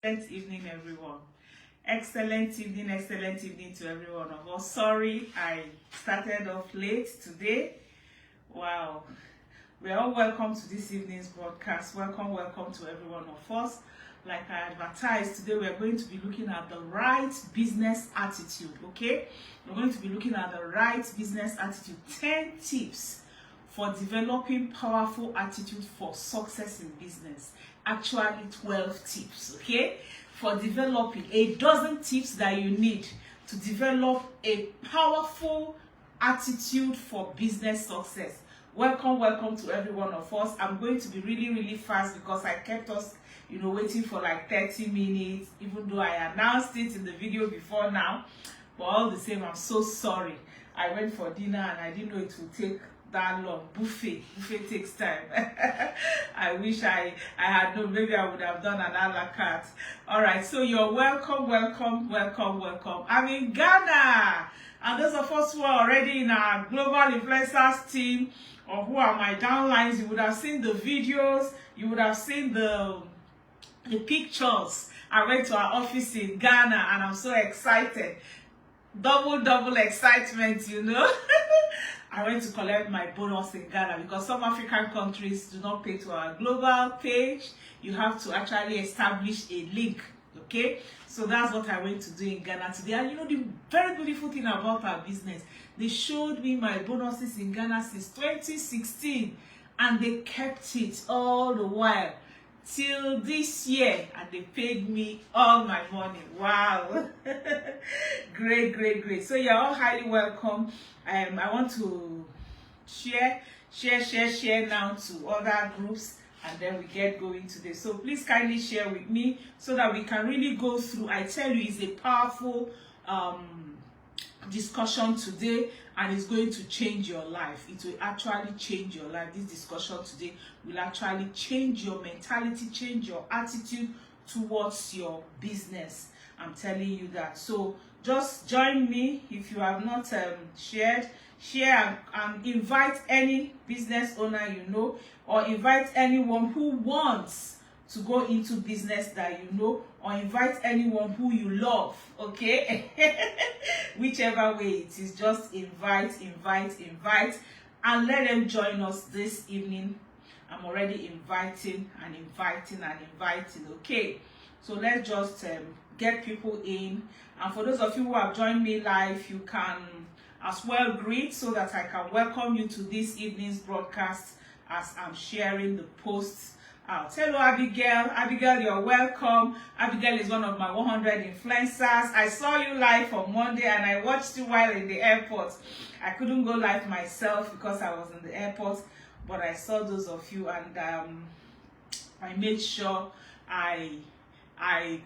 Excellent evening, everyone. Excellent evening to every one of us. Sorry, I started off late today. Wow. We're all welcome to this evening's broadcast. Welcome to every one of us. Like I advertised, today we're going to be looking at the right business attitude, okay? We're going to be looking at the right business attitude. 10 tips for developing powerful attitude for success in business. Actually 12 tips, okay, for developing a dozen tips that you need to develop a powerful attitude for business success. Welcome to every one of us. I'm going to be really fast because I kept us waiting for like 30 minutes, even though I announced it in the video before now. But all the same, I'm so sorry. I went for dinner and I didn't know it would take that long. Buffet takes time. I wish I had known. Maybe I would have done an a la carte. All right, so you're welcome. I'm in Ghana, and those of us who are already in our global influencers team, or who are my downlines, you would have seen the videos, you would have seen the pictures. I went to our office in Ghana and I'm so excited. Double excitement, I went to collect my bonus in Ghana because some African countries do not pay to our global page. You have to actually establish a link, okay? So that's what I went to do in Ghana today. And the very beautiful thing about our business, they showed me my bonuses in Ghana since 2016 and they kept it all the while till this year, and they paid me all my money. Wow. Great. So you're all highly welcome. I want to share now to other groups, and then we get going today. So please kindly share with me so that we can really go through. I tell you, it's a powerful discussion today, and it's going to change your life. It will actually change your life. This discussion today will actually change your mentality, change your attitude towards your business. I'm telling you that. So just join me. If you have not share and invite any business owner or invite anyone who wants to go into business that or invite anyone who you love, okay? Whichever way it is, just invite, and let them join us this evening. I'm already inviting, okay? So let's just get people in. And for those of you who have joined me live, you can as well greet so that I can welcome you to this evening's broadcast as I'm sharing the posts out. Hello, Abigail. Abigail, you're welcome. Abigail is one of my 100 influencers. I saw you live on Monday and I watched you while in the airport. I couldn't go live myself because I was in the airport, but I saw those of you, and I made sure I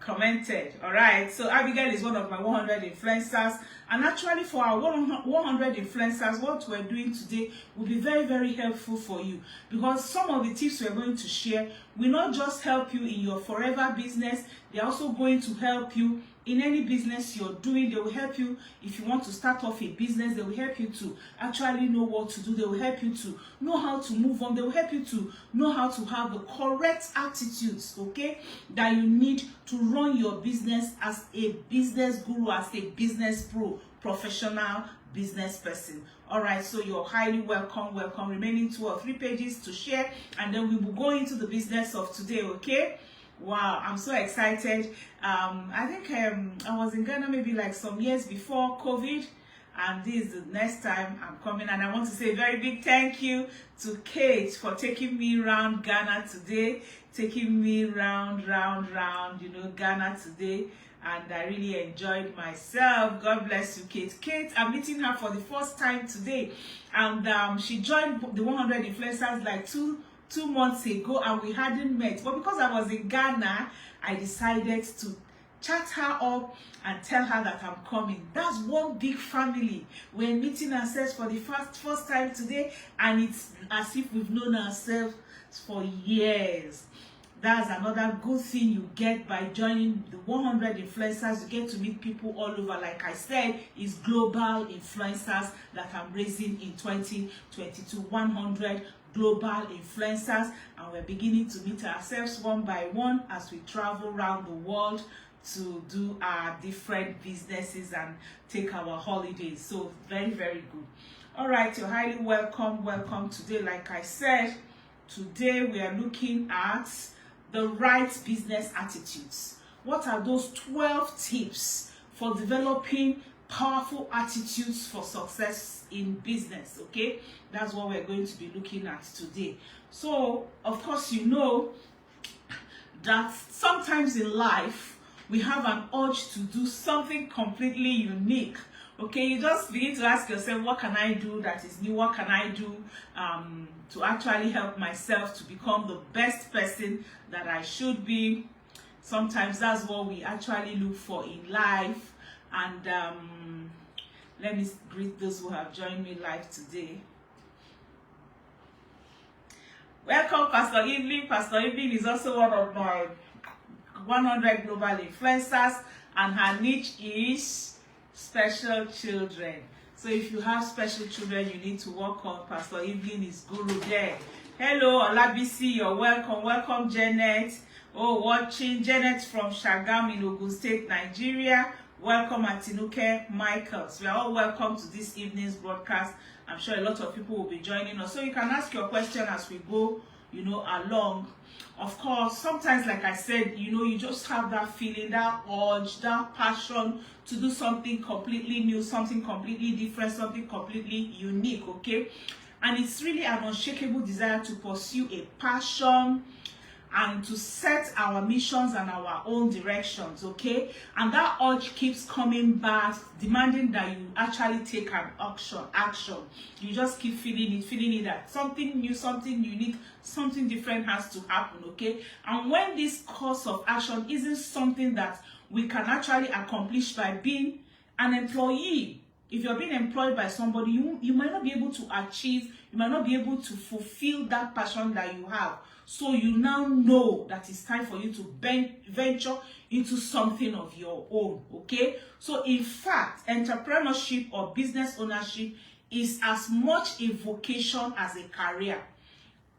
commented. All right, so Abigail is one of my 100 influencers, and actually for our 100 influencers, what we're doing today will be very helpful for you, because some of the tips we're going to share will not just help you in your forever business, they're also going to help you in any business you're doing. They will help you if you want to start off a business. They will help you to actually know what to do. They will help you to know how to move on. They will help you to know how to have the correct attitudes, okay, that you need to run your business as a business guru, as a business professional business person. All right, so you're highly welcome. Remaining 2 or 3 pages to share, and then we will go into the business of today, okay? Wow, I'm so excited. I think I was in Ghana maybe like some years before COVID, and this is the next time I'm coming, and I want to say a very big thank you to Kate for taking me around Ghana today, taking me round Ghana today, and I really enjoyed myself. God bless you, Kate. Kate, I'm meeting her for the first time today, and she joined the 100 influencers like two months ago, and we hadn't met, but because I was in Ghana, I decided to chat her up and tell her that I'm coming. That's one big family. We're meeting ourselves for the first time today, and it's as if we've known ourselves for years. That's another good thing you get by joining the 100 influencers. You get to meet people all over. Like I said, it's global influencers that I'm raising in 2022. 100 global influencers, and we're beginning to meet ourselves one by one as we travel around the world to do our different businesses and take our holidays. So very, very good. All right, you're highly welcome today. Like I said, today we are looking at the right business attitudes. What are those 12 tips for developing powerful attitudes for success in business? Okay, that's what we're going to be looking at today. So of course, you know that sometimes in life we have an urge to do something completely unique. Okay, you just begin to ask yourself, what can I do that is new? What can I do to actually help myself to become the best person that I should be? Sometimes that's what we actually look for in life. And let me greet those who have joined me live today. Welcome, Pastor Evelyn. Pastor Evelyn is also one of my 100 global influencers, and her niche is special children. So if you have special children you need to work on, Pastor Evelyn is guru there. Hello, Olabisi, you're welcome. Welcome, Janet. Oh, watching Janet from Shagam in Ogun State, Nigeria. Welcome, Atinuke Michaels. We are all welcome to this evening's broadcast. I'm sure a lot of people will be joining us. So you can ask your question as we go, you know, along. Of course, sometimes, like I said, you know, you just have that feeling, that urge, that passion to do something completely new, something completely different, something completely unique, okay? And it's really an unshakable desire to pursue a passion and to set our missions and our own directions, okay? And that urge keeps coming back, demanding that you actually take an action. You just keep feeling it that something new, something unique, something different has to happen, okay? And when this course of action isn't something that we can actually accomplish by being an employee, if you're being employed by somebody, you might not be able to achieve, you might not be able to fulfill that passion that you have. So you now know that it's time for you to venture into something of your own, okay? So in fact, entrepreneurship or business ownership is as much a vocation as a career.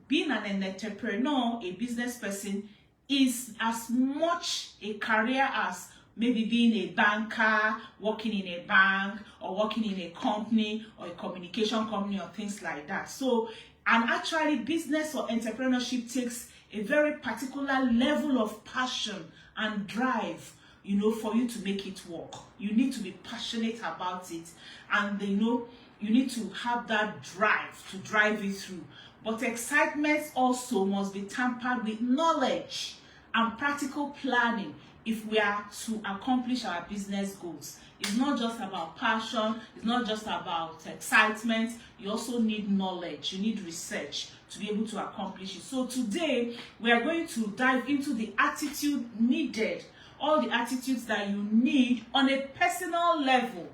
Being an entrepreneur, a business person, is as much a career as maybe being a banker, working in a bank, or working in a company, or a communication company, or things like that. So, and actually business or entrepreneurship takes a very particular level of passion and drive, you know, for you to make it work. You need to be passionate about it, and you know, you need to have that drive to drive it through. But excitement also must be tempered with knowledge and practical planning if we are to accomplish our business goals. It's not just about passion, it's not just about excitement, you also need knowledge, you need research to be able to accomplish it. So today, we are going to dive into the attitude needed, all the attitudes that you need on a personal level,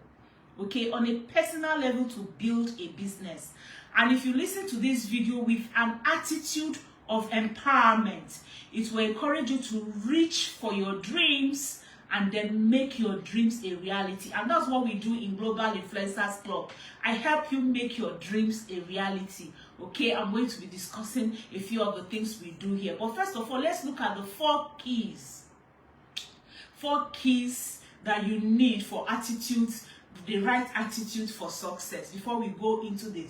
okay, on a personal level to build a business. And if you listen to this video with an attitude of empowerment, it will encourage you to reach for your dreams and then make your dreams a reality. And that's what we do in Global Influencers Club. I help you make your dreams a reality. Okay, I'm going to be discussing a few of the things we do here. But first of all, let's look at the 4 keys. 4 keys that you need for attitudes, the right attitude for success, before we go into the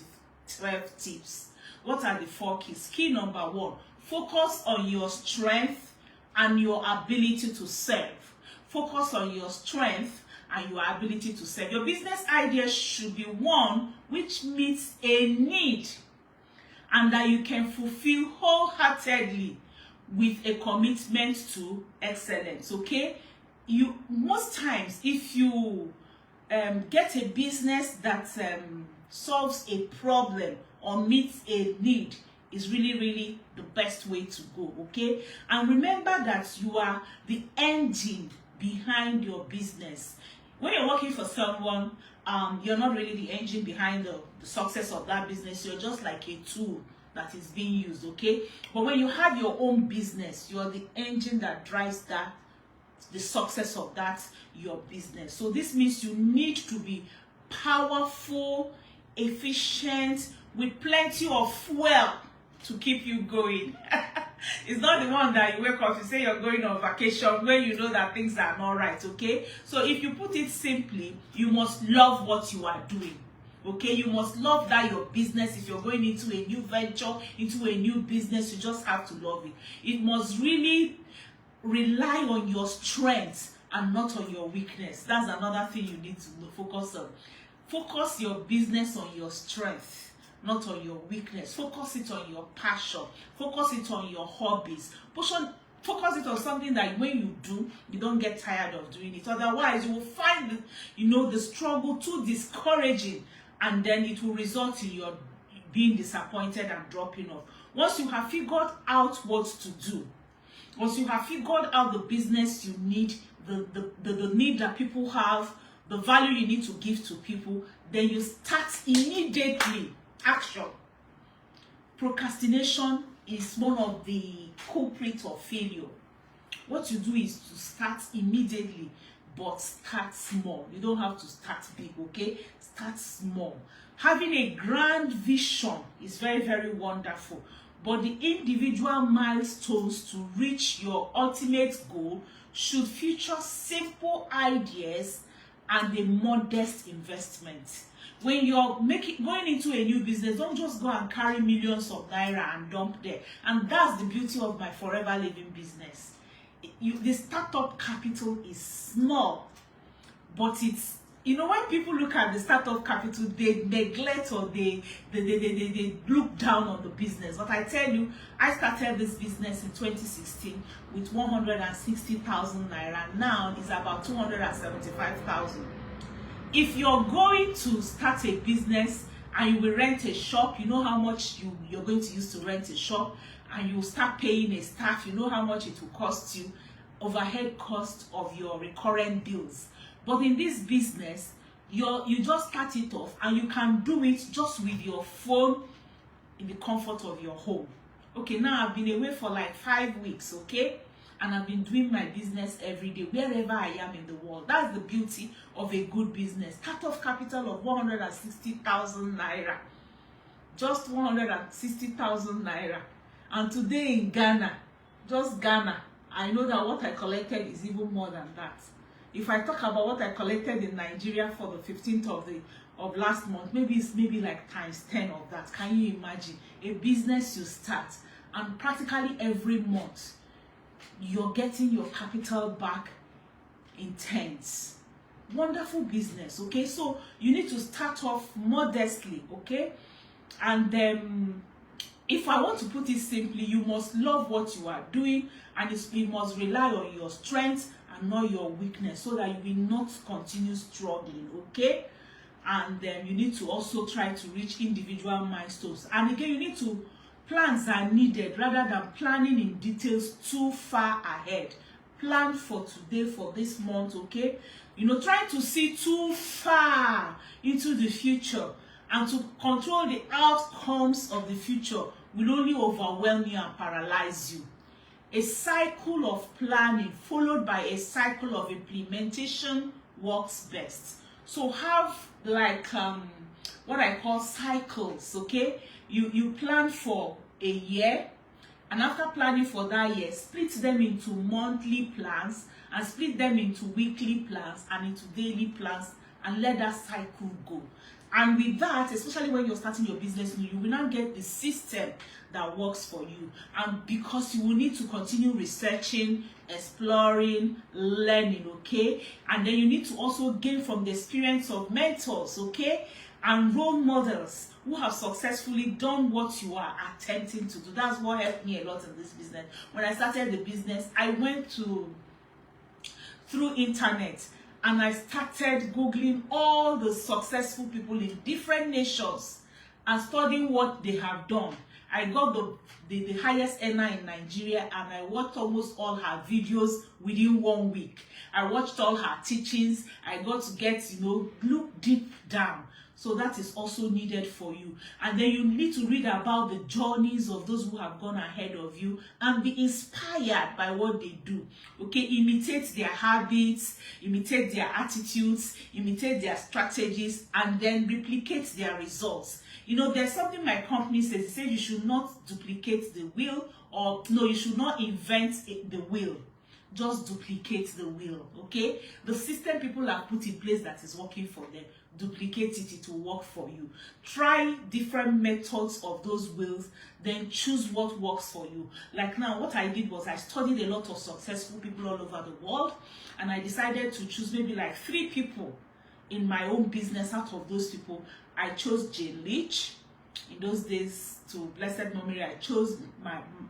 12 tips. What are the 4 keys? Key number 1, focus on your strength and your ability to serve. Focus on your strength and your ability to serve. Your business idea should be one which meets a need and that you can fulfill wholeheartedly with a commitment to excellence, okay? Most times, if you get a business that solves a problem or meets a need, is really the best way to go, okay? And remember that you are the engine behind your business. When you're working for someone, you're not really the engine behind the success of that business. You're just like a tool that is being used, okay? But when you have your own business, you're the engine that drives the success of your business. So this means you need to be powerful, efficient, with plenty of fuel to keep you going. It's not the one that you wake up, you say you're going on vacation when you know that things are not right, okay? So if you put it simply, you must love what you are doing, okay? You must love that your business. If you're going into a new venture, into a new business, you just have to love it. It must really rely on your strength and not on your weakness. That's another thing you need to focus on. Focus your business on your strength, not on your weakness. Focus it on your passion. Focus it on your hobbies. Focus it on something that when you do, you don't get tired of doing it. Otherwise, you will find, the struggle too discouraging, and then it will result in your being disappointed and dropping off. Once you have figured out what to do, once you have figured out the business you need, the need that people have, the value you need to give to people, then you start immediately. Action. Procrastination is one of the culprits of failure. What you do is to start immediately, but start small. You don't have to start big, okay? Start small. Having a grand vision is very, very wonderful, but the individual milestones to reach your ultimate goal should feature simple ideas and a modest investment. When you're going into a new business, don't just go and carry millions of naira and dump there. And that's the beauty of my Forever Living business. The startup capital is small, but it's, when people look at the startup capital, they neglect or they look down on the business. But I tell you, I started this business in 2016 with 160,000 naira. Now it's about 275,000. If you're going to start a business and you will rent a shop, you know how much you're going to use to rent a shop, and you start paying a staff, you know how much it will cost you, overhead cost of your recurrent bills. But in this business, you just start it off, and you can do it just with your phone in the comfort of your home. Okay, now I've been away for like 5 weeks, okay? And I've been doing my business every day, wherever I am in the world. That's the beauty of a good business. Cut-off capital of 160,000 naira. Just 160,000 naira. And today in Ghana, just Ghana, I know that what I collected is even more than that. If I talk about what I collected in Nigeria for the 15th of last month, maybe like times 10 of that. Can you imagine? A business you start, and practically every month, you're getting your capital back in tens. Wonderful business, okay? So you need to start off modestly, okay? And if I want to put it simply, you must love what you are doing, and it must rely on your strength and not your weakness, so that you will not continue struggling, okay? And you need to also try to reach individual milestones. And again, you need to, plans are needed rather than planning in details too far ahead. Plan for today, for this month, okay? Trying to see too far into the future and to control the outcomes of the future will only overwhelm you and paralyze you. A cycle of planning followed by a cycle of implementation works best. So have like what I call cycles, okay? You plan for a year, and after planning for that year, split them into monthly plans, and split them into weekly plans and into daily plans, and let that cycle go. And with that, especially when you're starting your business, you will now get the system that works for you. And because you will need to continue researching, exploring, learning, okay? And then you need to also gain from the experience of mentors, okay? And role models who have successfully done what you are attempting to do. That's what helped me a lot in this business. When I started the business, I went through internet, and I started Googling all the successful people in different nations and studying what they have done. I got the highest earner in Nigeria, and I watched almost all her videos within 1 week. I watched all her teachings. I got to get, look deep down. So that is also needed for you. And then you need to read about the journeys of those who have gone ahead of you and be inspired by what they do. Okay, imitate their habits, imitate their attitudes, imitate their strategies, and then replicate their results. There's something my company says. It says you should not duplicate the wheel, or no, you should not invent the wheel. Just duplicate the wheel, okay? The system people have put in place that is working for them, duplicate it, it will work for you. Try different methods of those wheels, then choose what works for you. Like now, what I did was I studied a lot of successful people all over the world, and I decided to choose maybe like 3 people in my own business. Out of those people, I chose Jane Leach. In those days, to blessed memory, I chose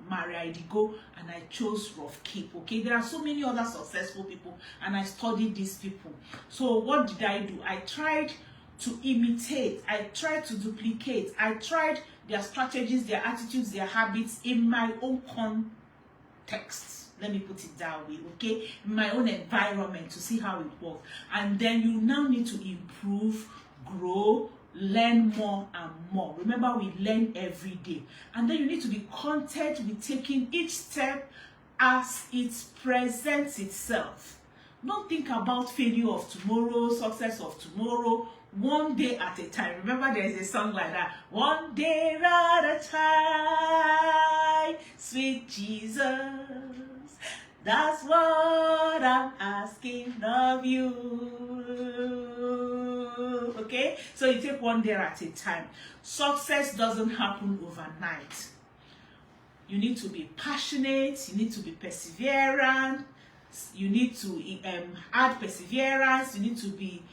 Maria Idigo, and I chose Rolf Kip. Okay, there are so many other successful people, and I studied these people. So what did I do? I tried to imitate, I tried to duplicate, I tried their strategies, their attitudes, their habits in my own context. Let me put it that way, okay? In my own environment, to see how it works. And then you now need to improve, grow, learn more and more. Remember, we learn every day. And then you need to be content with taking each step as it presents itself. Don't think about failure of tomorrow, success of tomorrow. One day at a time. Remember, there is a song like that. One day at a time, sweet Jesus. That's what I'm asking of you. Okay? So you take one day at a time. Success doesn't happen overnight. You need to be passionate. You need to be perseverant. You need to add perseverance. You need to be,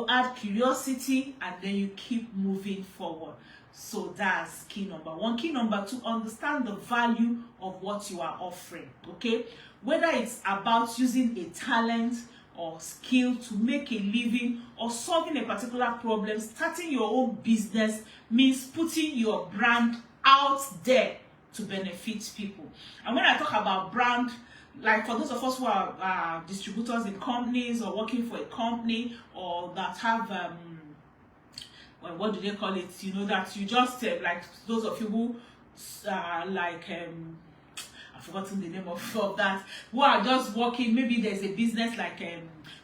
add curiosity, and then you keep moving forward. So that's key number 1. Key number 2, understand the value of what you are offering. Okay, whether it's about using a talent or skill to make a living, or solving a particular problem, starting your own business means putting your brand out there to benefit people. And when I talk about brand, like for those of us who are distributors in companies, or working for a company, or that have well, what do they call it? That you just like those of you who I've forgotten the name of that, who are just working. Maybe there's a business like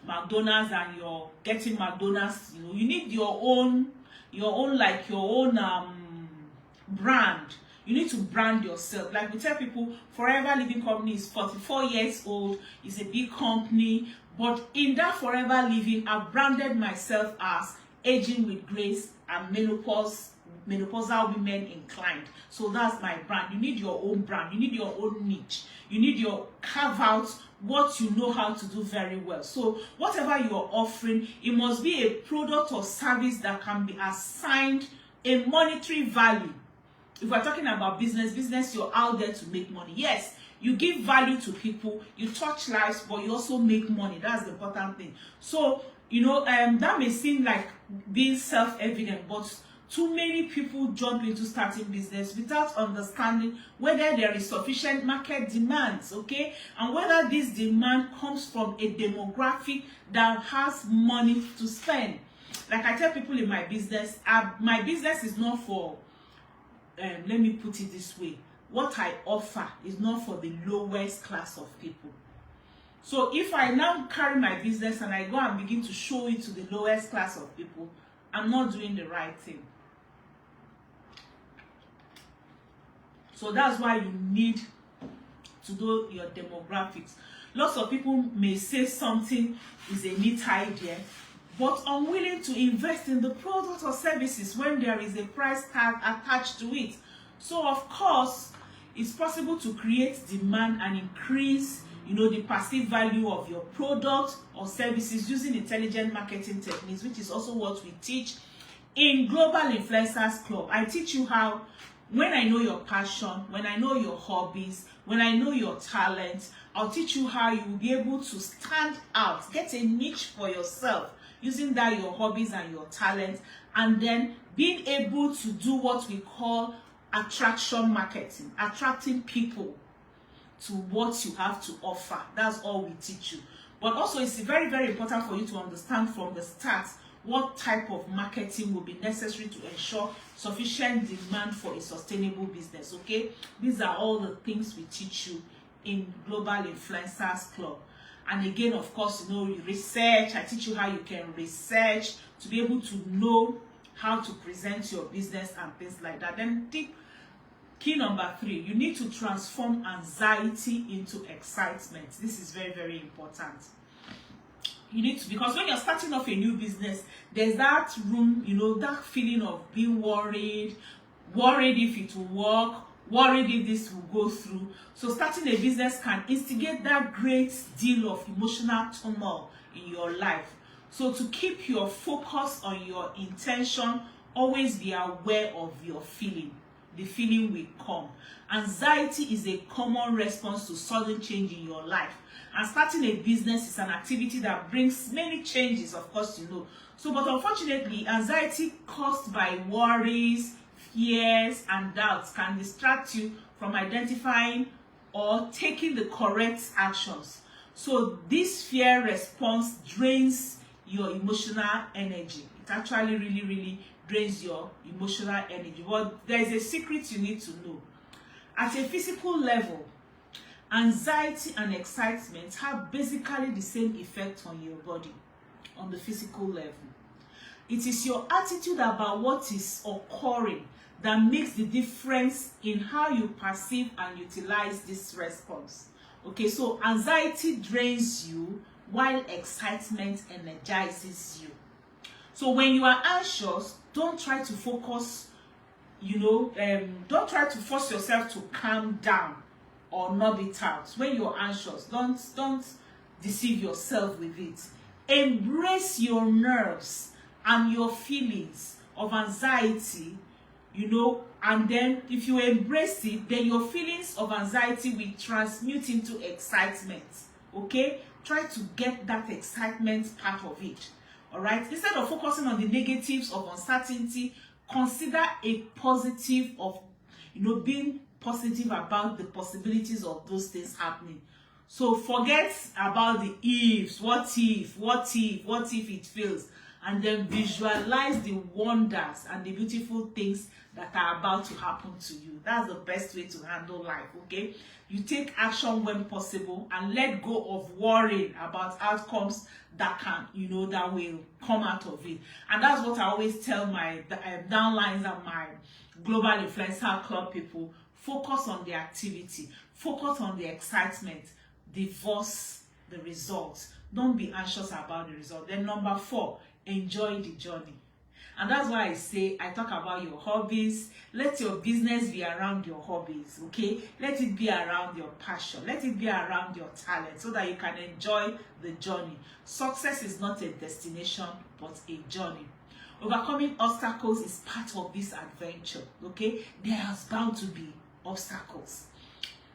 McDonald's, and you're getting McDonald's. You need your own brand. You need to brand yourself. Like we tell people, Forever Living Company is 44 years old. It's a big company, but in that Forever Living, I've branded myself as Aging with Grace and menopausal women inclined. So that's my brand. You need your own brand. You need your own niche. You need your carve out what you know how to do very well. So whatever you're offering, it must be a product or service that can be assigned a monetary value. If we're talking about business, you're out there to make money. Yes, you give value to people, you touch lives, but you also make money. That's the important thing. So that may seem like being self-evident, but too many people jump into starting business without understanding whether there is sufficient market demands, okay? And whether this demand comes from a demographic that has money to spend. Like I tell people in my business is not for, let me put it this way, what I offer is not for the lowest class of people. So if I now carry my business and I go and begin to show it to the lowest class of people, I'm not doing the right thing. So that's why you need to do your demographics. Lots of people may say something is a neat idea, but unwilling to invest in the product or services when there is a price tag attached to it. So of course, it's possible to create demand and increase the perceived value of your product or services using intelligent marketing techniques, which is also what we teach in Global Influencers Club. I teach you how, when I know your passion, when I know your hobbies, when I know your talent, I'll teach you how you will be able to stand out, get a niche for yourself, using that your hobbies and your talent, and then being able to do what we call attraction marketing, attracting people to what you have to offer. That's all we teach you. But also it's very, very important for you to understand from the start what type of marketing will be necessary to ensure sufficient demand for a sustainable business. Okay, these are all the things we teach you in Global Influencers Club. And again, of course, you know, you research. I teach you how you can research to be able to know how to present your business and things like that. Then key number 3, you need to transform anxiety into excitement. This is very, very important. You need to, because when you're starting off a new business, there's that room, you know, that feeling of being worried if it will work, worried if this will go through. So starting a business can instigate that great deal of emotional turmoil in your life. So to keep your focus on your intention, always be aware of your feeling. The feeling will come. Anxiety is a common response to sudden change in your life. And starting a business is an activity that brings many changes, of course, you know. So, but unfortunately, anxiety caused by worries, fears, and doubts can distract you from identifying or taking the correct actions. So this fear response drains your emotional energy. It actually really drains your emotional energy. But there is a secret you need to know. At a physical level, anxiety and excitement have basically the same effect on your body, on the physical level. It is your attitude about what is occurring that makes the difference in how you perceive and utilize this response. Okay, so anxiety drains you while excitement energizes you. So when you are anxious, don't try to focus, you know, don't try to force yourself to calm down or knob it out. When you're anxious, don't deceive yourself with it. Embrace your nerves and your feelings of anxiety, you know, and then if you embrace it, then your feelings of anxiety will transmute into excitement. Okay, try to get that excitement part of it. All right, instead of focusing on the negatives of uncertainty, consider a positive of, you know, being positive about the possibilities of those things happening. So forget about the ifs, what if it fails, and then visualize the wonders and the beautiful things that are about to happen to you. That's the best way to handle life. Okay, you take action when possible and let go of worrying about outcomes that can, you know, that will come out of it. And that's what I always tell my downlines and my Global Influencer Club people. Focus on the activity, focus on the excitement, divorce the results. Don't be anxious about the result. Then number 4, enjoy the journey. And that's why I talk about your hobbies. Let your business be around your hobbies, okay? Let it be around your passion. Let it be around your talent so that you can enjoy the journey. Success is not a destination, but a journey. Overcoming obstacles is part of this adventure, okay? There's bound to be obstacles.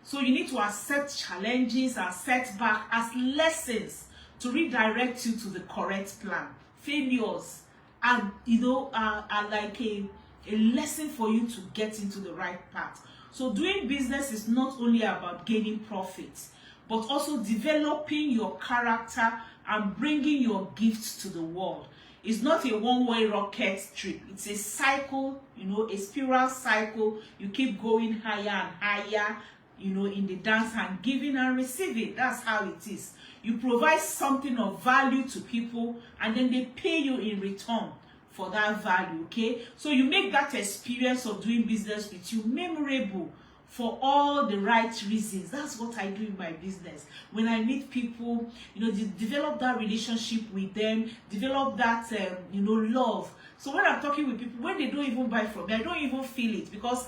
So you need to accept challenges and setbacks as lessons to redirect you to the correct plan. Failures are, you know, are like a lesson for you to get into the right path. So doing business is not only about gaining profits, but also developing your character and bringing your gifts to the world. It's not a one-way rocket trip. It's a cycle, you know, a spiral cycle. You keep going higher and higher, you know, in the dance, and giving and receiving. That's how it is. You provide something of value to people, and then they pay you in return for that value, okay? So you make that experience of doing business with you memorable for all the right reasons. That's what I do in my business. When I meet people, you know, develop that relationship with them, develop that, you know, love. So when I'm talking with people, when they don't even buy from me, I don't even feel it, because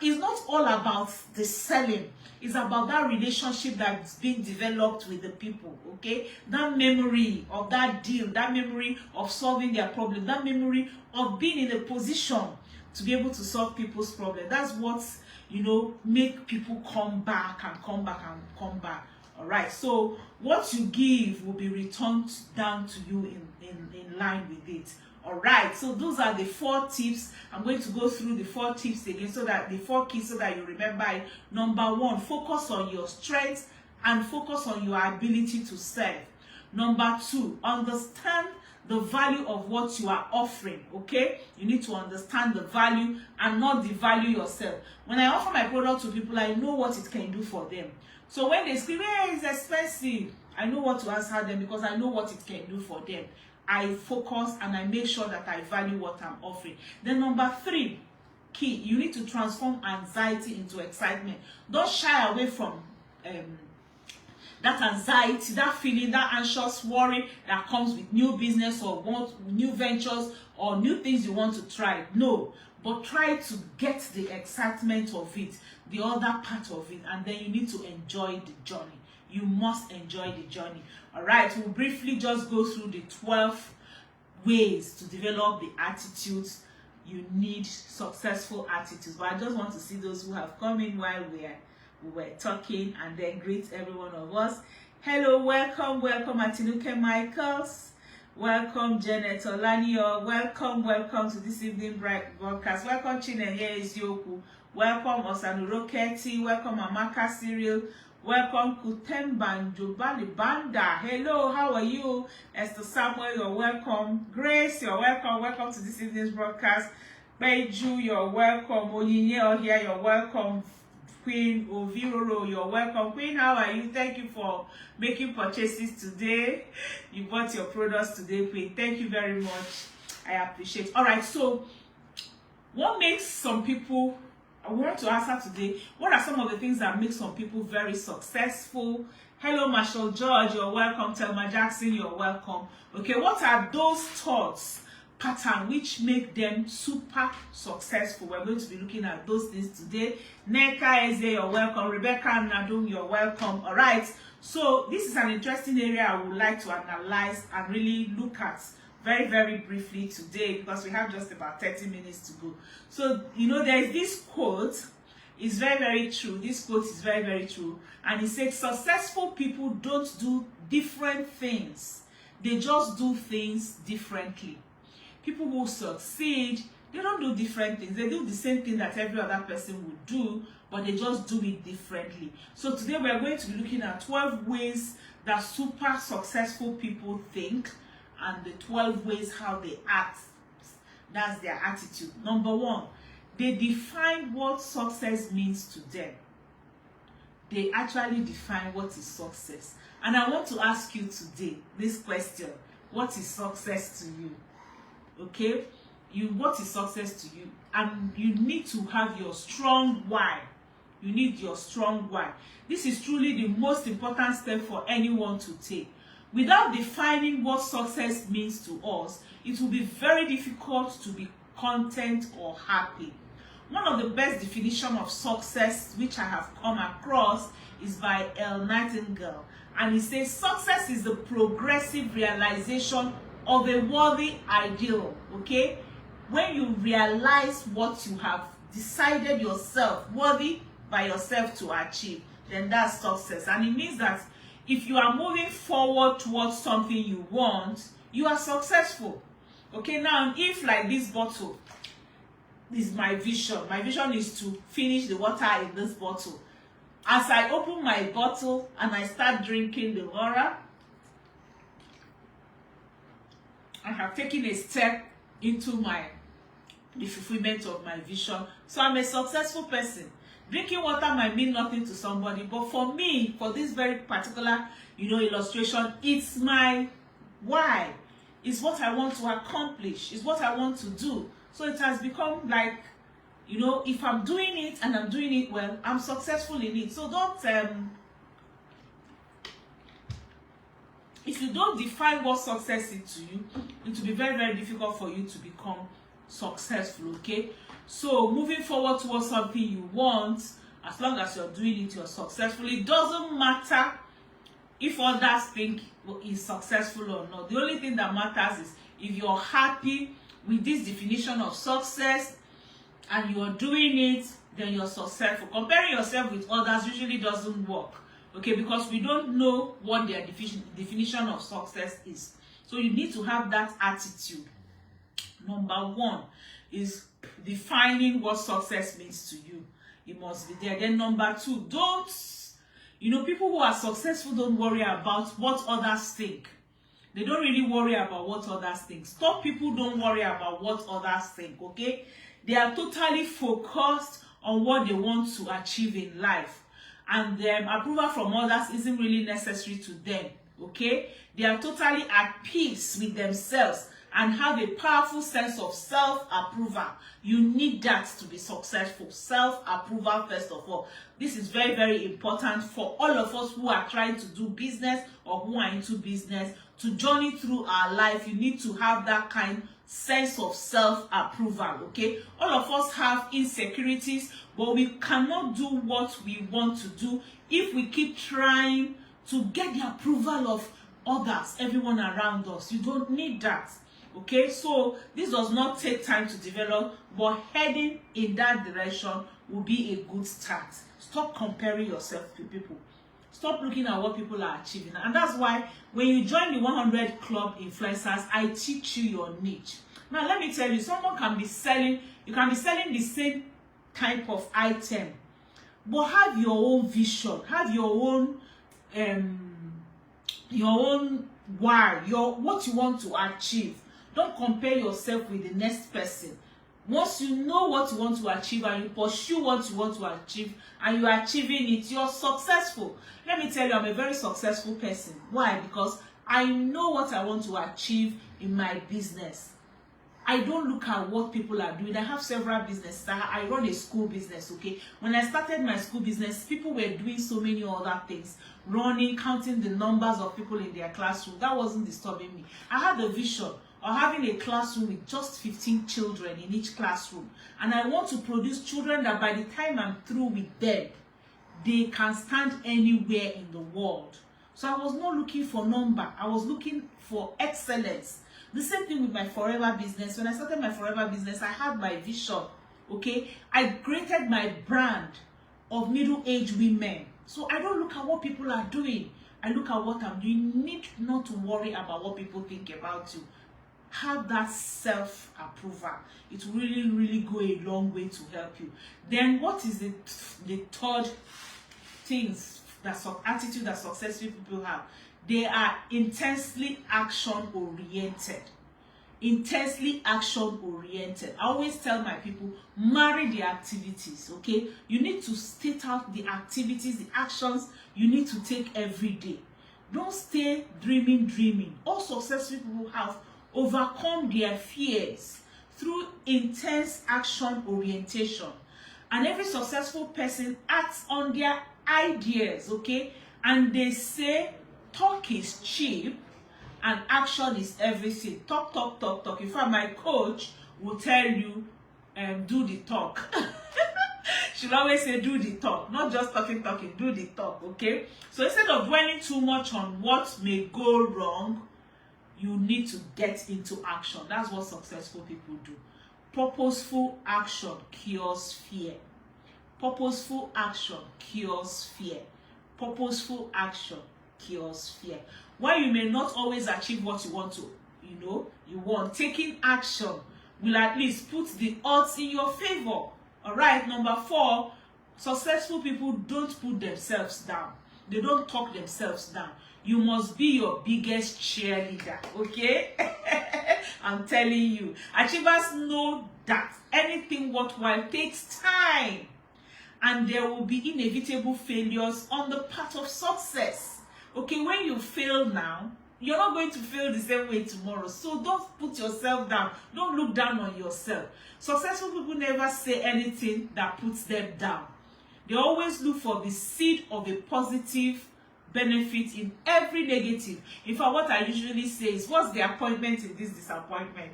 it's not all about the selling. It's about that relationship that's being developed with the people, okay? That memory of that deal, that memory of solving their problem, that memory of being in a position to be able to solve people's problems. That's what, you know, make people come back and come back and come back. All right, so what you give will be returned down to you in line with it. All right, so those are the 4 tips. I'm going to go through the 4 tips again, so that the 4 keys, so that you remember it. Number 1, focus on your strengths and focus on your ability to serve. Number 2, understand the value of what you are offering, okay? You need to understand the value and not devalue yourself. When I offer my product to people, I know what it can do for them. So when they scream, hey, it's expensive, I know what to answer them because I know what it can do for them. I focus and I make sure that I value what I'm offering. Then number 3, key, you need to transform anxiety into excitement. Don't shy away from that anxiety, that feeling, that anxious worry that comes with new business or new ventures or new things you want to try. No, but try to get the excitement of it, the other part of it, and then you need to enjoy the journey. You must enjoy the journey. All right, we'll briefly just go through the 12 ways to develop the attitudes. You need successful attitudes. But I just want to see those who have come in while we were talking, and then greet every one of us. Hello, welcome Atinuke Michaels, welcome Janet Olanio, welcome to this evening broadcast, welcome Chinenye Ezioku, welcome Osanu Roketi, welcome Amaka Cyril, welcome Kutembanjo Balibanda. Hello, how are you? Esther Samuel, you're welcome. Grace, you're welcome to this evening's broadcast. Beiju, you're welcome. Oyinye Ohia, you're welcome. Queen Oviroro, you're welcome. Queen, how are you? Thank you for making purchases today. You bought your products today, Queen. Thank you very much. I appreciate. All right, so what makes some people, I want to answer today, what are some of the things that make some people very successful? Hello, Marshall George, you're welcome. Thelma Jackson, you're welcome. Okay, what are those thoughts, pattern which make them super successful? We're going to be looking at those things today. Neka Eze, you're welcome. Rebecca Nadum, you're welcome. All right, so this is an interesting area I would like to analyze and really look at very, very briefly today because we have just about 30 minutes to go. So, you know, there's this quote. It's very, very true. This quote is very, very true. And it says, successful people don't do different things. They just do things differently. People who succeed, they don't do different things. They do the same thing that every other person would do, but they just do it differently. So today we are going to be looking at 12 ways that super successful people think and the 12 ways how they act. That's their attitude. Number 1, they define what success means to them. They actually define what is success. And I want to ask you today this question. What is success to you? Okay, what is success to you? And you need to have your strong why. You need your strong why. This is truly the most important step for anyone to take. Without defining what success means to us, it will be very difficult to be content or happy. One of the best definitions of success which I have come across is by L. Nightingale, and he says success is the progressive realization of a worthy ideal. Okay, when you realize what you have decided yourself worthy by yourself to achieve, then that's success. And it means that if you are moving forward towards something you want, you are successful. Okay, now if like this bottle is my vision is to finish the water in this bottle. As I open my bottle and I start drinking the water, I have taken a step into the fulfillment of my vision. So I'm a successful person. Drinking water might mean nothing to somebody, but for me, for this very particular, illustration, it's my why. It's what I want to accomplish. It's what I want to do. So it has become like, if I'm doing it and I'm doing it well, I'm successful in it. So if you don't define what success is to you, it will be very, very difficult for you to become successful, okay? So moving forward towards something you want, as long as you're doing it, you're successful. It doesn't matter if others think it's successful or not. The only thing that matters is if you're happy with this definition of success and you're doing it, then you're successful. Comparing yourself with others usually doesn't work, okay, because we don't know what their definition of success is. So you need to have that attitude. Number 1 is defining what success means to you. It must be there. Then number 2, don't You know, people who are successful don't worry about what others think. They don't really worry about what others think. Top people don't worry about what others think, okay? They are totally focused on what they want to achieve in life. And approval from others isn't really necessary to them, okay? They are totally at peace with themselves and have a powerful sense of self-approval. You need that to be successful. Self-approval, first of all. This is very, very important for all of us who are trying to do business or who are into business. To journey through our life, you need to have that kind sense of self-approval, okay? All of us have insecurities, but we cannot do what we want to do if we keep trying to get the approval of others, everyone around us. You don't need that, okay? So this does not take time to develop, but heading in that direction will be a good start. Stop comparing yourself to people. Stop looking at what people are achieving. And that's why when you join the 100 Club Influencers, I teach you your niche. Now, let me tell you, someone can be selling, you can be selling the same type of item, but have your own vision, have your own why, what you want to achieve. Don't compare yourself with the next person. Once you know what you want to achieve and you pursue what you want to achieve and you are achieving it, you're successful. Let me tell you, I'm a very successful person. Why? Because I know what I want to achieve in my business. I don't look at what people are doing. I have several businesses. I run a school business, okay? When I started my school business, people were doing so many other things. Running, counting the numbers of people in their classroom. That wasn't disturbing me. I had a vision of having a classroom with just 15 children in each classroom. And I want to produce children that by the time I'm through with them, they can stand anywhere in the world. So I was not looking for number. I was looking for excellence. The same thing with my forever business. When I started my forever business, I had my vision, okay? I created my brand of middle-aged women. So I don't look at what people are doing. I look at what I'm doing. You need not to worry about what people think about you. Have that self-approval. It will really, really go a long way to help you. Then what is the third things, attitude that successful people have? They are intensely action-oriented. Intensely action-oriented. I always tell my people, marry the activities, okay? You need to state out the activities, the actions you need to take every day. Don't stay dreaming. All successful people have overcome their fears through intense action orientation. And every successful person acts on their ideas, okay? And they say, talk is cheap and action is everything. Talk. In fact, my coach will tell you, do the talk. She'll always say, do the talk. Not just talking, do the talk, okay? So instead of dwelling too much on what may go wrong, you need to get into action. That's what successful people do. Purposeful action cures fear. Purposeful action cures fear. Purposeful action cures fear. While you may not always achieve what you want to, taking action will at least put the odds in your favor. All right, number 4, successful people don't put themselves down. They don't talk themselves down. You must be your biggest cheerleader, okay? I'm telling you. Achievers know that anything worthwhile takes time. And there will be inevitable failures on the path of success. Okay, when you fail now, you're not going to fail the same way tomorrow. So don't put yourself down. Don't look down on yourself. Successful people never say anything that puts them down. They always look for the seed of a positive benefit in every negative. In fact, what I usually say is, what's the appointment in this disappointment?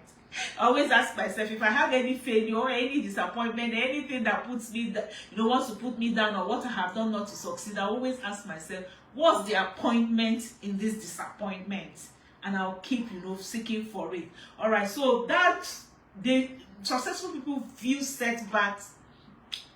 I always ask myself, if I have any failure or any disappointment, anything that puts me, wants to put me down, or what I have done not to succeed, I always ask myself, what's the appointment in this disappointment? And I'll keep, seeking for it. All right, so that the successful people view setbacks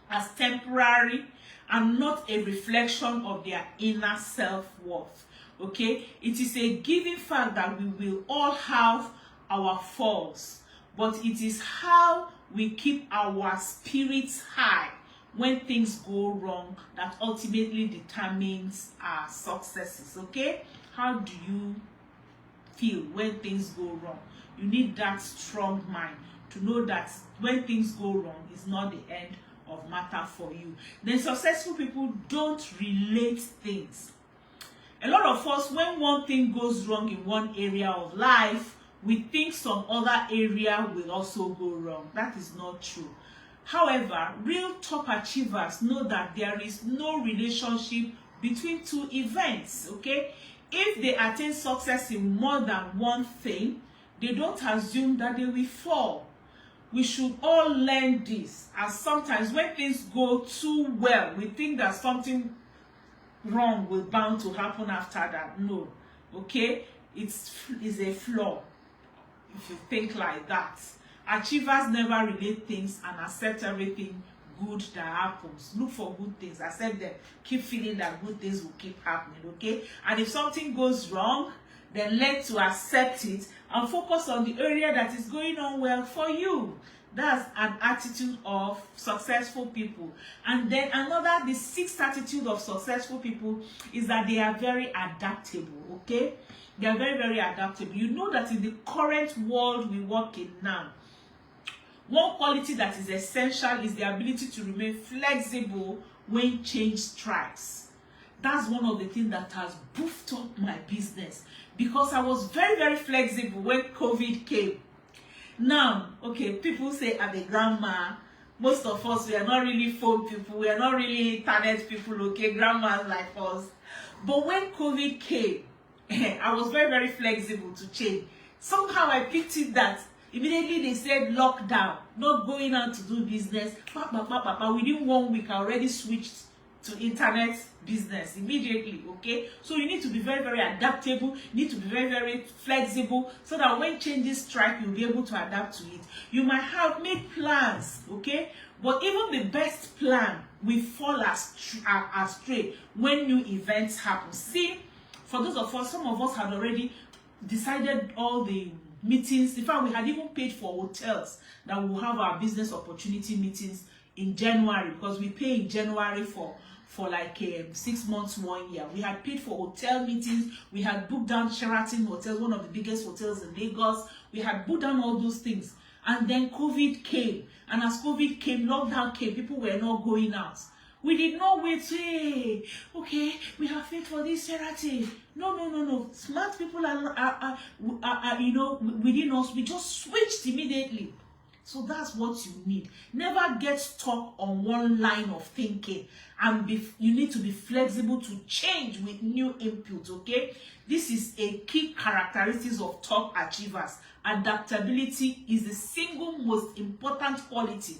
as temporary and not a reflection of their inner self-worth. Okay, it is a given fact that we will all have our falls, but it is how we keep our spirits high when things go wrong that ultimately determines our successes. Okay, how do you feel when things go wrong? You need that strong mind to know that when things go wrong, it's not the end of matter for you. Then successful people don't relate things. A lot of us, when one thing goes wrong in one area of life, we think some other area will also go wrong. That is not true. However, real top achievers know that there is no relationship between two events, okay? If they attain success in more than one thing, they don't assume that they will fall. We should all learn this, as sometimes when things go too well, we think that something wrong will bound to happen after that. No, okay? It's a flaw if you think like that. Achievers never relate things and accept everything good that happens. Look for good things, accept them, keep feeling that good things will keep happening, okay? And if something goes wrong, then learn to accept it and focus on the area that is going on well for you. That's an attitude of successful people. And then another, the sixth attitude of successful people is that they are very adaptable, okay? They are very, very adaptable. You know that in the current world we work in now, one quality that is essential is the ability to remain flexible when change strikes. That's one of the things that has boosted up my business, because I was very, very flexible when COVID came. Now, okay, people say I'm a grandma. Most of us, we are not really phone people. We are not really internet people, okay? Grandmas like us. But when COVID came, I was very, very flexible to change. Somehow I picked it that immediately they said lockdown, not going out to do business. Within 1 week, I already switched to internet business immediately, okay? So you need to be very, very adaptable. You need to be very, very flexible so that when changes strike, you'll be able to adapt to it. You might have made plans, okay? But even the best plan will fall astray when new events happen. See, for those of us, some of us had already decided all the meetings. In fact, we had even paid for hotels that will have our business opportunity meetings in January, because we pay in January for like 6 months, 1 year. We had paid for hotel meetings. We had booked down Sheraton Hotels, one of the biggest hotels in Lagos. We had booked down all those things. And then COVID came. And as COVID came, lockdown came, people were not going out. We did not wait, hey, okay, we have paid for this Sheraton. No. Smart people are you know, within us. We just switched immediately. So that's what you need. Never get stuck on one line of thinking, and you need to be flexible to change with new input, okay? This is a key characteristic of top achievers. Adaptability is the single most important quality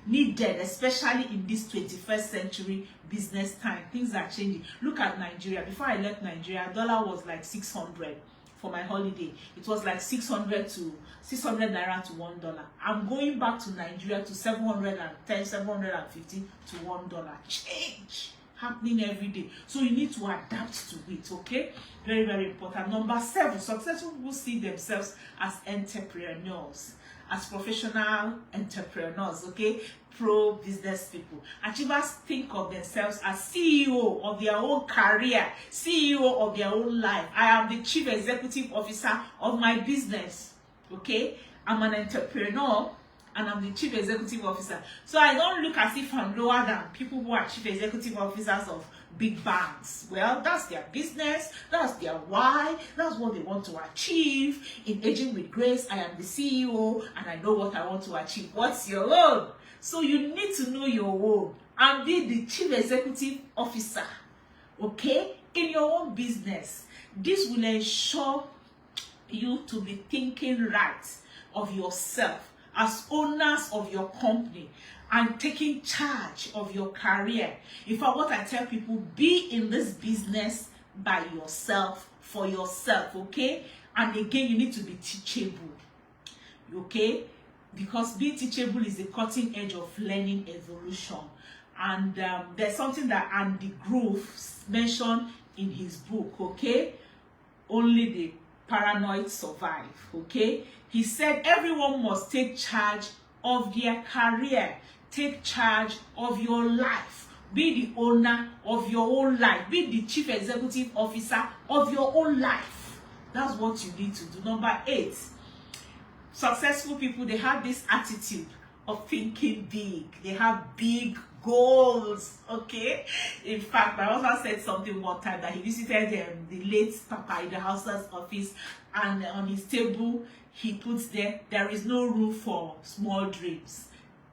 needed, especially in this 21st century business time. Things are changing. Look at Nigeria. Before I left Nigeria, dollar was like 600 for my holiday. It was like 600 naira to $1. I'm going back to Nigeria to 710, 750 to $1. Change happening every day. So you need to adapt to it, okay? Very, very important. Number 7, successful people see themselves as entrepreneurs, as professional entrepreneurs, okay? Pro business people. Achievers think of themselves as CEO of their own career, CEO of their own life. I am the chief executive officer of my business, okay? I'm an entrepreneur and I'm the chief executive officer. So I don't look as if I'm lower than people who are chief executive officers of big banks. Well, that's their business, that's their why, that's what they want to achieve. In Aging with Grace, I am the CEO and I know what I want to achieve. What's your own? So you need to know your own and be the chief executive officer, okay, in your own business. This will ensure you to be thinking right of yourself as owners of your company and taking charge of your career. In fact, what I tell people, be in this business by yourself, for yourself, okay? And again, you need to be teachable, okay? Because being teachable is the cutting edge of learning evolution. And there's something that Andy Grove mentioned in his book, okay? Only the paranoid survive, okay? He said everyone must take charge of their career. take charge of your life. Be the owner of your own life. Be the chief executive officer of your own life. That's what you need to do. Number 8, successful people, they have this attitude of thinking big. They have big goals, okay? In fact, my husband said something one time that he visited the late Papa in the house's office, and on his table, he puts there is no room for small dreams.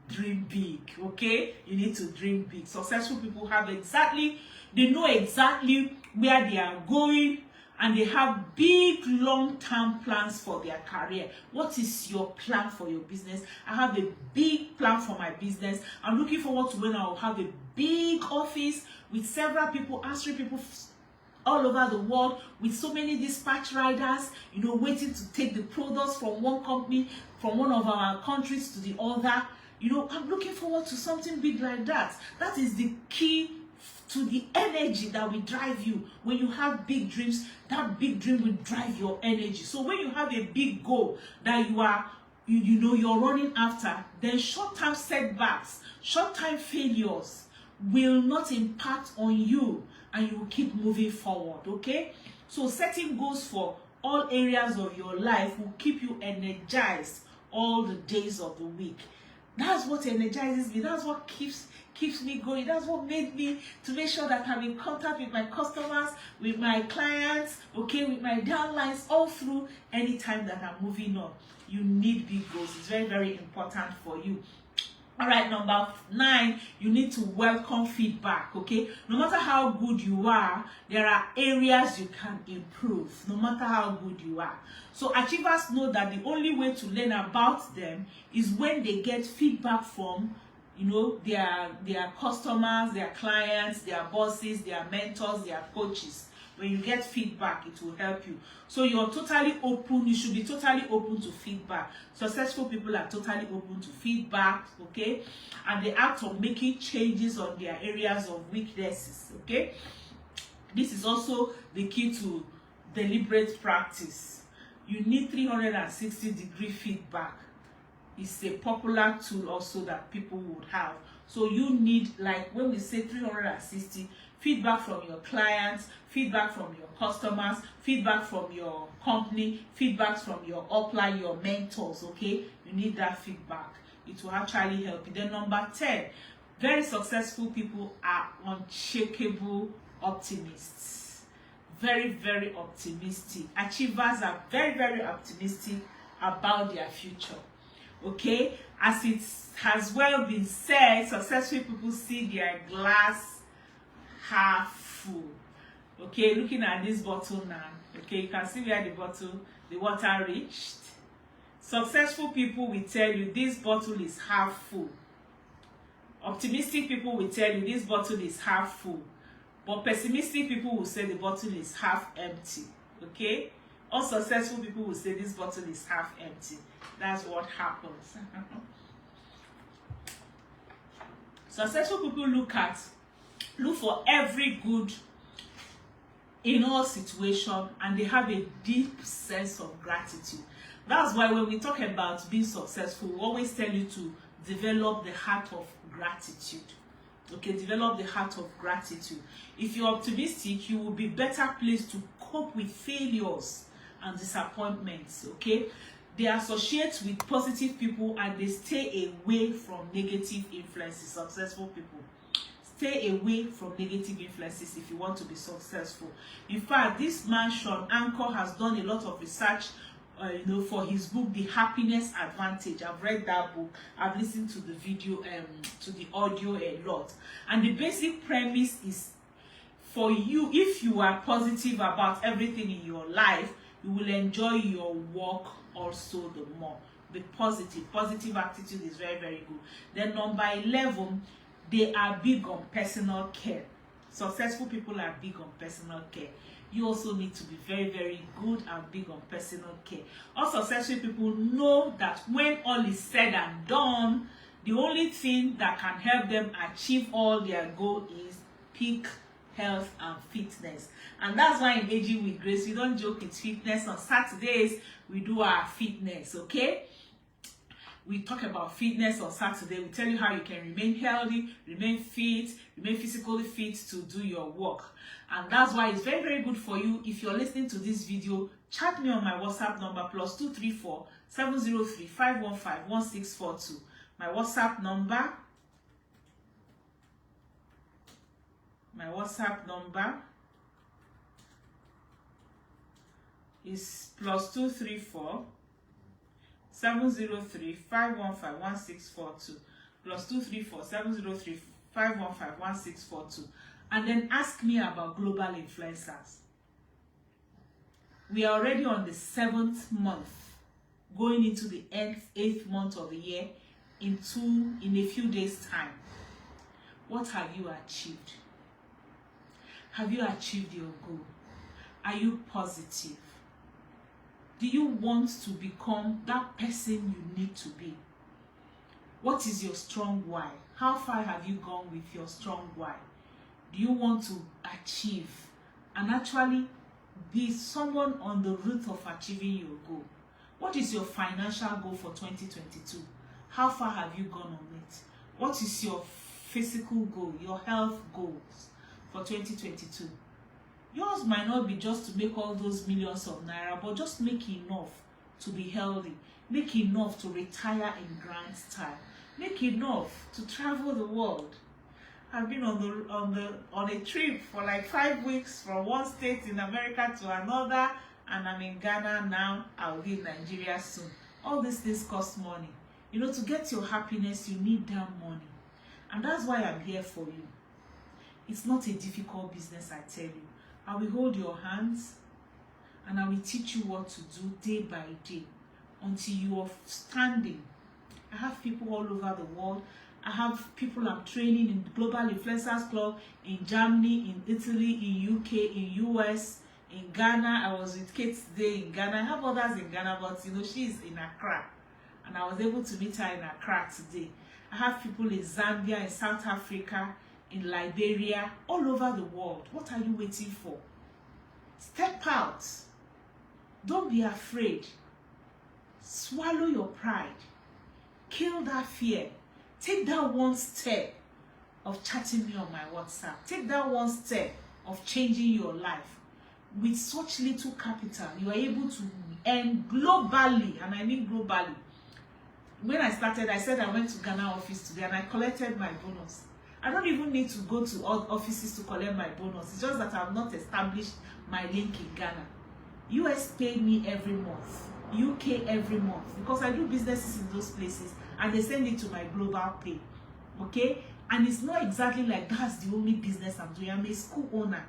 Dream big, okay? You need to dream big. Successful people they know exactly where they are going, and they have big long-term plans for their career. What is your plan for your business? I have a big plan for my business. I'm looking forward to when I'll have a big office with several people, answering people all over the world, with so many dispatch riders, waiting to take the products from one company, from one of our countries to the other. I'm looking forward to something big like that. That is the key to the energy that will drive you. When you have big dreams, that big dream will drive your energy. So when you have a big goal that you're running after, then short-term setbacks, short-term failures will not impact on you, and you will keep moving forward, okay? So setting goals for all areas of your life will keep you energized all the days of the week. That's what energizes me. That's what keeps me going. That's what made me to make sure that I'm in contact with my customers, with my clients, okay, with my downlines, all through any time that I'm moving on. You need big goals. It's very, very important for you. All right, number 9, you need to welcome feedback, okay? No matter how good you are, there are areas you can improve, no matter how good you are. So achievers know that the only way to learn about them is when they get feedback from, their customers, their clients, their bosses, their mentors, their coaches. When you get feedback, it will help you. So you're totally open. You should be totally open to feedback. Successful people are totally open to feedback, okay? And they act on making changes on their areas of weaknesses, okay? This is also the key to deliberate practice. You need 360-degree feedback. It's a popular tool also that people would have. So you need, like when we say 360, feedback from your clients, feedback from your customers, feedback from your company, feedback from your upline, your mentors, okay? You need that feedback. It will actually help you. Then number 10, very successful people are unshakable optimists. Very, very optimistic. Achievers are very, very optimistic about their future. Okay? As it has well been said, successful people see their glass half full. Okay, looking at this bottle now. Okay, you can see where the water reached. Successful people will tell you this bottle is half full. Optimistic people will tell you this bottle is half full. But pessimistic people will say the bottle is half empty. Okay? Unsuccessful people will say this bottle is half empty. That's what happens. Successful people look for every good in all situations, and they have a deep sense of gratitude. That's why when we talk about being successful, we always tell you to develop the heart of gratitude. Okay, develop the heart of gratitude. If you're optimistic, you will be better placed to cope with failures and disappointments. Okay, they associate with positive people and they stay away from negative influences. Successful people stay away from negative influences if you want to be successful. In fact, this man Sean Anchor has done a lot of research for his book The Happiness Advantage. I've read that book. I've listened to the video, to the audio a lot. And the basic premise is, for you, if you are positive about everything in your life, you will enjoy your work also the more. Be positive. Positive attitude is very, very good. Then number 11, they are big on personal care. Successful people are big on personal care. You also need to be very, very good and big on personal care. All successful people know that when all is said and done, the only thing that can help them achieve all their goal is peak health and fitness. And that's why in Aging with Grace, we don't joke with fitness. On Saturdays, we do our fitness, okay? We talk about fitness on Saturday. We tell you how you can remain healthy, remain fit, remain physically fit to do your work. And that's why it's very, very good for you. If you're listening to this video, chat me on my WhatsApp number +234 703 515 1642. My WhatsApp number is +234 703 515 1642. +234 703 515 1642. And then ask me about global influencers. We are already on the 7th month, going into the 8th month of the year in a few days' time. What have you achieved? Have you achieved your goal? Are you positive? Do you want to become that person you need to be? What is your strong why? How far have you gone with your strong why? Do you want to achieve and actually be someone on the route of achieving your goal? What is your financial goal for 2022? How far have you gone on it? What is your physical goal, your health goals for 2022? Yours might not be just to make all those millions of naira, but just make enough to be healthy. Make enough to retire in grand style. Make enough to travel the world. I've been on a trip for like 5 weeks from one state in America to another, and I'm in Ghana now. I'll be in Nigeria soon. All these things cost money. You know, to get your happiness, you need that money. And that's why I'm here for you. It's not a difficult business, I tell you. I will hold your hands and I will teach you what to do day by day until you are standing. I have people all over the world. I have people I'm training in the Global Influencers Club in Germany, in Italy, in UK, in US, in Ghana. I was with Kate today in Ghana. I have others in Ghana, but you know, she's in Accra. And I was able to meet her in Accra today. I have people in Zambia, in South Africa, in Liberia, all over the world. What are you waiting for? Step out. Don't be afraid. Swallow your pride. Kill that fear. Take that one step of chatting me on my WhatsApp. Take that one step of changing your life. With such little capital, you are able to earn globally, and I mean globally. When I started, I said I went to Ghana office today and I collected my bonus. I don't even need to go to all offices to collect my bonus. It's just that I have not established my link in Ghana. US pay me every month. UK every month. Because I do businesses in those places and they send it to my global pay. Okay? And it's not exactly like that's the only business I'm doing. I'm a school owner.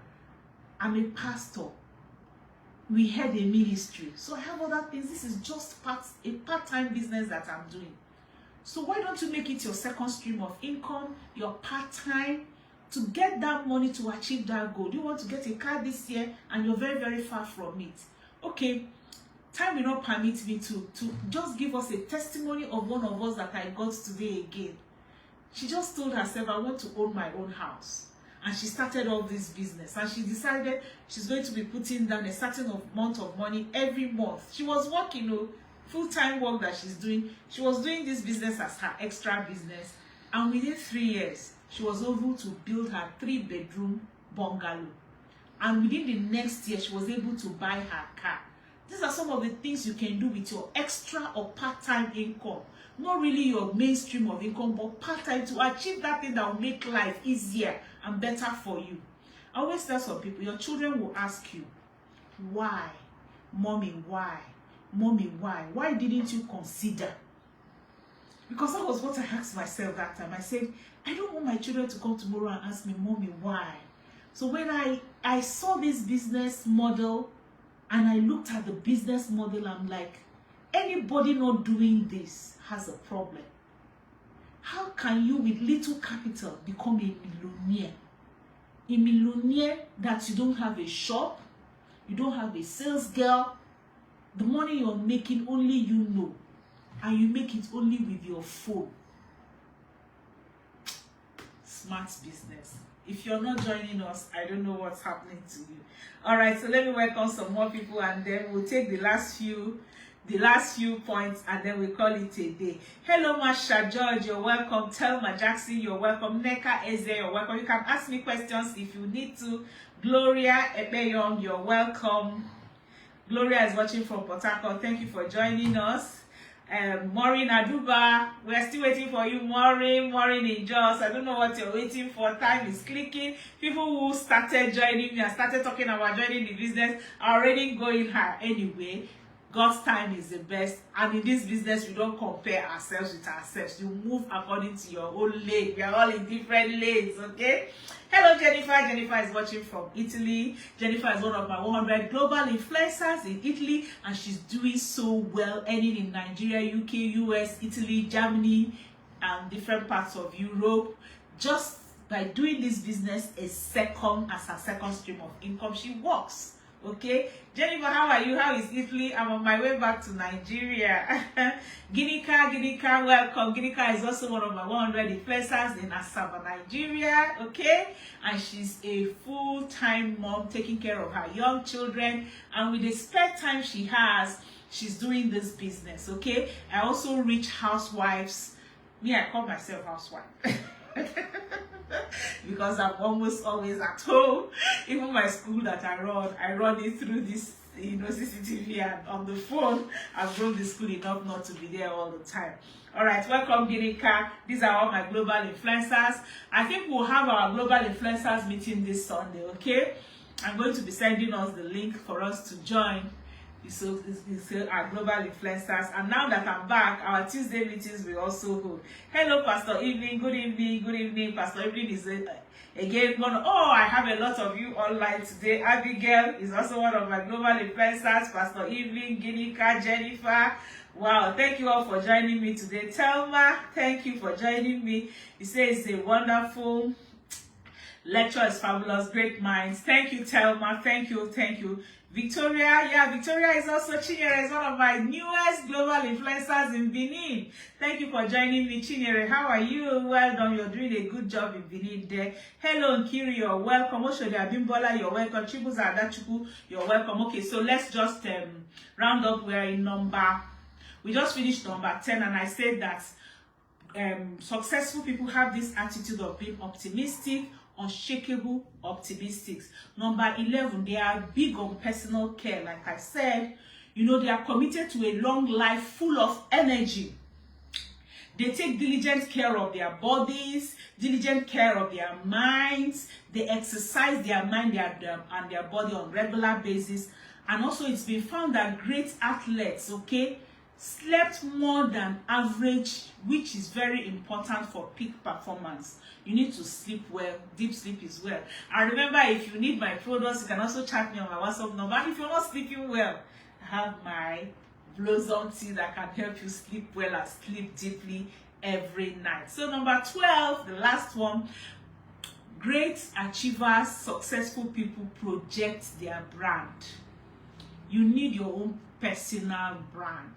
I'm a pastor. We had a ministry. So I have other things. This is just a part-time business that I'm doing. So why don't you make it your second stream of income, your part-time, to get that money to achieve that goal? Do you want to get a car this year and you're very, very far from it? Okay, time will not permit me to just give us a testimony of one of us that I got today again. She just told herself, I want to own my own house. And she started all this business. And she decided she's going to be putting down a certain amount of money every month. She was working, you know, full-time work that she's doing. She was doing this business as her extra business. And within 3 years, she was able to build her 3-bedroom bungalow. And within the next year, she was able to buy her car. These are some of the things you can do with your extra or part-time income. Not really your mainstream of income, but part-time to achieve that thing that will make life easier and better for you. I always tell some people, your children will ask you, why? Mommy, why? Mommy, why? Why didn't you consider? Because that was what I asked myself that time. I said, I don't want my children to come tomorrow and ask me, Mommy, why? So when I saw this business model and I looked at the business model, I'm like, anybody not doing this has a problem. How can you with little capital become a millionaire? A millionaire that you don't have a shop, you don't have a sales girl, the money you're making only you know, and you make it only with your phone. Smart business. If you're not joining us, I don't know what's happening to you. All right, so let me welcome some more people and then we'll take the last few the last few points, and then we call it a day. Hello, Masha George, you're welcome. Telma Jackson, you're welcome. Neka Eze, you're welcome. You can ask me questions if you need to. Gloria Ebeyong, you're welcome. Gloria is watching from Port Harcourt. Thank you for joining us. Maureen Aduba, we're still waiting for you. Maureen in Jos. I don't know what you're waiting for. Time is clicking. People who started joining me and started talking about joining the business are already going high. Anyway, God's time is the best, and in this business we don't compare ourselves with ourselves. You move according to your own lane. We are all in different lanes, okay? Hello, Jennifer. Jennifer is watching from Italy. Jennifer is one of my 100 global influencers in Italy, and she's doing so well, earning in Nigeria, UK, US, Italy, Germany, and different parts of Europe. Just by doing this business as her second stream of income, she works. Okay, Jennifer, how are you? How is Italy? I'm on my way back to Nigeria. Ginika, welcome. Ginika is also one of my 100 influencers in Asaba, Nigeria. Okay, and she's a full-time mom taking care of her young children, and with the spare time she has, she's doing this business. Okay, I also reach housewives. Me, I call myself housewife. Because I'm almost always at home. Even my school that I run it through this, CCTV, and on the phone. I've grown the school enough not to be there all the time. All right, welcome, Ginika. These are all my global influencers. I think we'll have our global influencers meeting this Sunday. Okay, I'm going to be sending us the link for us to join. So our global influencers, and now that I'm back, our Tuesday meetings will also hold. Hello, Pastor Evening. Good evening. Pastor Evening is again one. I have a lot of you online today. Abigail is also one of my global influencers. Pastor Evening, Ginika, Jennifer. Wow, thank you all for joining me today. Telma, thank you for joining me. You say it's a wonderful lecture, is fabulous, great minds. Thank you, Telma. Thank you. Victoria, Victoria is also Chinyere, is one of my newest global influencers in Benin. Thank you for joining me, Chinyere. How are you? Well done, you're doing a good job in Benin there. Hello, Nkiri, you're welcome. Oshode Abimbola, you're welcome. Chibuza Adachuku, you're welcome. Okay, so let's just round up. We just finished number 10, and I said that successful people have this attitude of being optimistic, unshakable, optimistic. Number 11, they are big on personal care. Like I said, they are committed to a long life full of energy. They take diligent care of their bodies, diligent care of their minds. They exercise their mind and their body on regular basis. And also, it's been found that great athletes, slept more than average, which is very important for peak performance. You need to sleep well. Deep sleep is well. And remember, if you need my products, you can also chat me on my WhatsApp number. And if you're not sleeping well, I have my Blossom tea that can help you sleep well and sleep deeply every night. So number 12, the last one, great achievers, successful people project their brand. You need your own personal brand.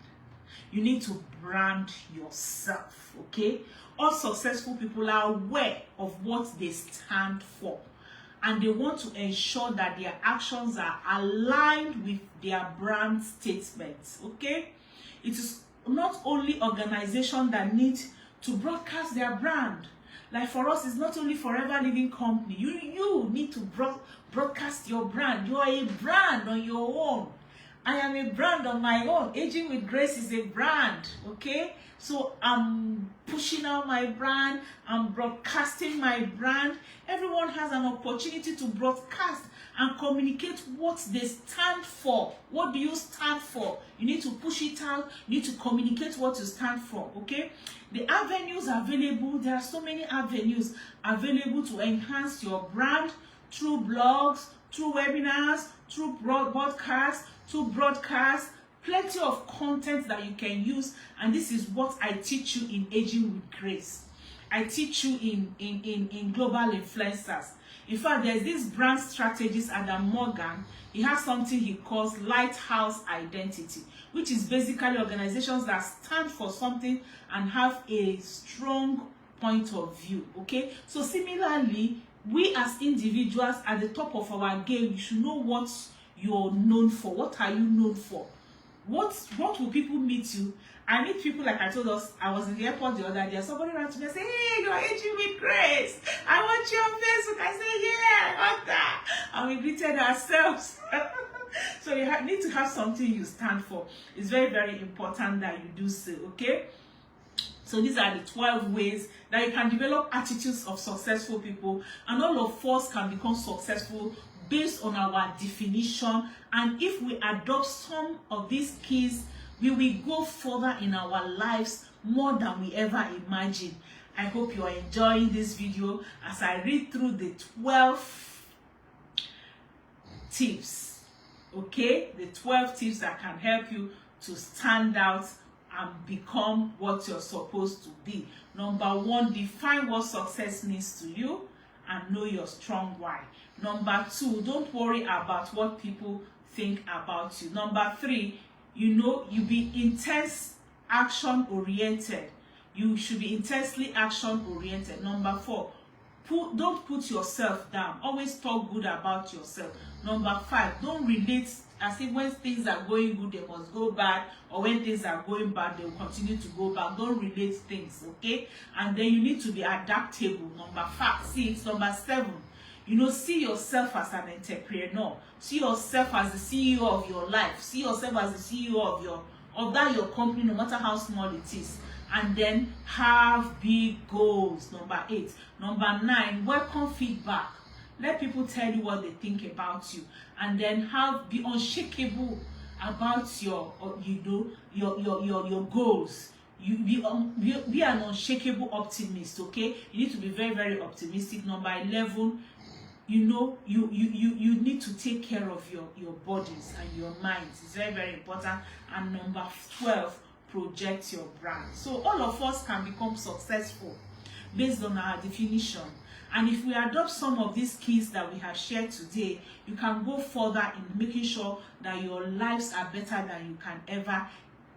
You need to brand yourself, okay? All successful people are aware of what they stand for, and they want to ensure that their actions are aligned with their brand statements, okay? It is not only organizations that need to broadcast their brand. Like for us, it's not only Forever Living Company. You need to broadcast your brand. You are a brand on your own. I am a brand on my own. Aging with Grace is a brand, okay? So I'm pushing out my brand. I'm broadcasting my brand. Everyone has an opportunity to broadcast and communicate what they stand for. What do you stand for? You need to push it out. You need to communicate what you stand for, okay? The avenues available, there are so many avenues available to enhance your brand through blogs, through webinars, through broadcasts, plenty of content that you can use. And this is what I teach you in Aging with Grace. I teach you in Global Influencers. In fact, there's this brand strategist, Adam Morgan. He has something he calls lighthouse identity, which is basically organizations that stand for something and have a strong point of view, okay? So similarly, we as individuals at the top of our game, you should know what you're known for. What are you known for? What will people meet you? I meet people, like I told us, I was in the airport the other day, somebody ran to me and said, hey, you're aging with grace. I want you on Facebook. I said, yeah, I want that. And we greeted ourselves. So you need to have something you stand for. It's very, very important that you do so, okay? So these are the 12 ways that you can develop attitudes of successful people, and all of us can become successful based on our definition. And if we adopt some of these keys, we will go further in our lives more than we ever imagined. I hope you are enjoying this video as I read through the 12 tips, okay? The 12 tips that can help you to stand out and become what you're supposed to be. Number 1, define what success means to you and know your strong why. Number 2, don't worry about what people think about you. Number 3, you be intense action oriented. You should be intensely action oriented. Number 4, don't put yourself down. Always talk good about yourself. Number 5, don't relate as if when things are going good they must go bad, or when things are going bad they will continue to go bad. Don't relate things, okay? And then you need to be adaptable. Number 6, number 7, see yourself as an entrepreneur. See yourself as the CEO of your life. See yourself as the CEO of your company, no matter how small it is. And then have big goals. Number 8. Number 9, welcome feedback. Let people tell you what they think about you. And then be unshakable about your goals. You be an unshakable optimist, okay? You need to be very, very optimistic. Number 11, you need to take care of your bodies and your minds. It's very, very important. And number 12, project your brand. So all of us can become successful based on our definition. And if we adopt some of these keys that we have shared today, you can go further in making sure that your lives are better than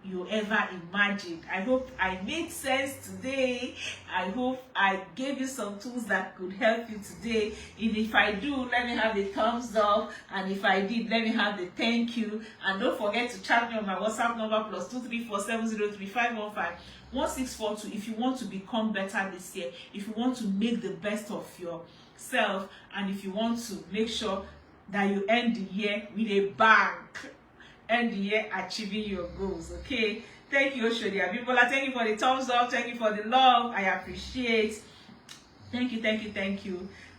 you ever imagined. I hope I made sense today. I hope I gave you some tools that could help you today. And if I do, let me have the thumbs up. And if I did, let me have the thank you. And don't forget to chat me on my WhatsApp number +234703515 1642 if you want to become better this year, if you want to make the best of yourself, and if you want to make sure that you end the year with a bang, end the year achieving your goals, okay? Thank you, Oshodia Bibola. Thank you for the thumbs up. Thank you for the love. I appreciate. Thank you.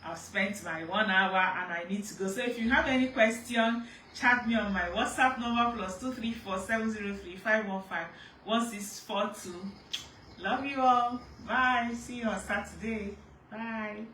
I've spent my 1 hour and I need to go. So if you have any question, chat me on my WhatsApp number +234703515 1642. Love you all. Bye. See you on Saturday. Bye.